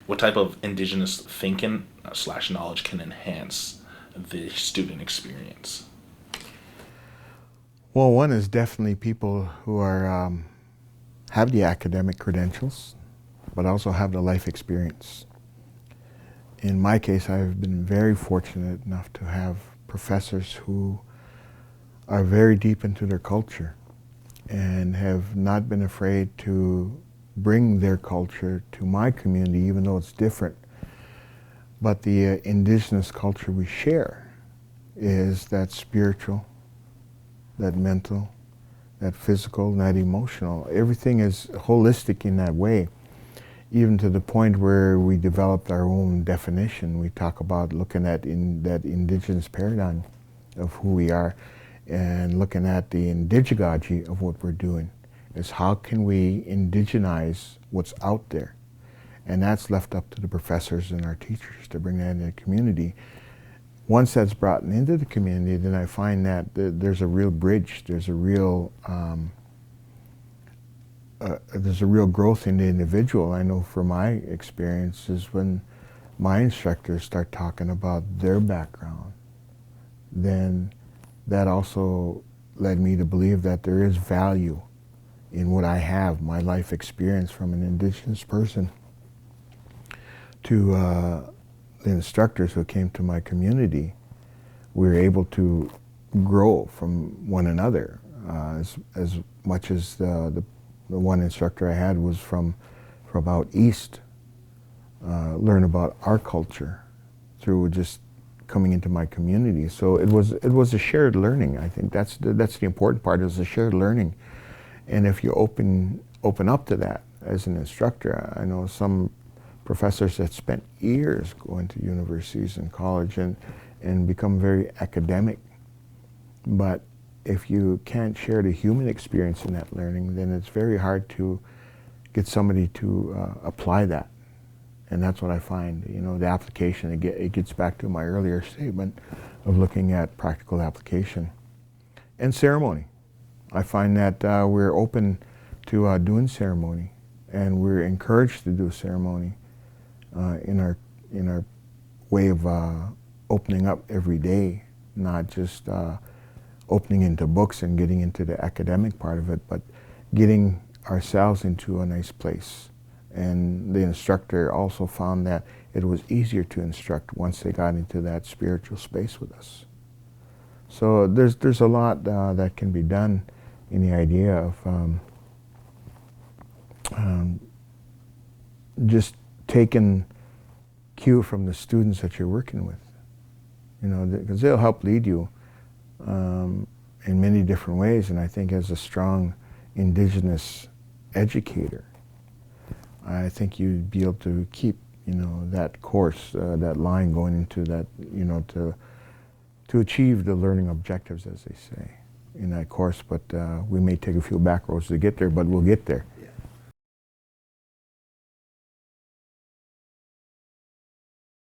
what type of Indigenous thinking slash knowledge can enhance the student experience? Well, one is definitely people who are have the academic credentials, but also have the life experience. In my case, I've been very fortunate enough to have professors who are very deep into their culture and have not been afraid to bring their culture to my community, even though it's different. But the Indigenous culture we share is that spiritual, that mental, that physical, that emotional. Everything is holistic in that way, even to the point where we developed our own definition. We talk about looking at in that Indigenous paradigm of who we are and looking at the indigeology of what we're doing. Is how can we indigenize what's out there? And that's left up to the professors and our teachers to bring that into the community. Once that's brought into the community, then I find that there's a real bridge, there's a real growth in the individual. I know from my experiences, when my instructors start talking about their background, then that also led me to believe that there is value in what I have, my life experience from an Indigenous person, to the instructors who came to my community. We were able to grow from one another as much as the one instructor I had was from out east, learn about our culture through just coming into my community. So it was a shared learning. I think that's the important part, is the shared learning. And if you open up to that as an instructor, I know some professors that spent years going to universities and college and become very academic. But if you can't share the human experience in that learning, then it's very hard to get somebody to apply that. And that's what I find, the application, it gets back to my earlier statement of looking at practical application. And ceremony. I find that we're open to doing ceremony, and we're encouraged to do ceremony in our way of opening up every day, not just opening into books and getting into the academic part of it, but getting ourselves into a nice place. And the instructor also found that it was easier to instruct once they got into that spiritual space with us. So there's a lot that can be done in the idea of just taking cue from the students that you're working with, because they'll help lead you in many different ways. And I think as a strong Indigenous educator, I think you'd be able to keep, that course, that line going into that, to achieve the learning objectives, as they say, in that course. But we may take a few back roads to get there, but we'll get there.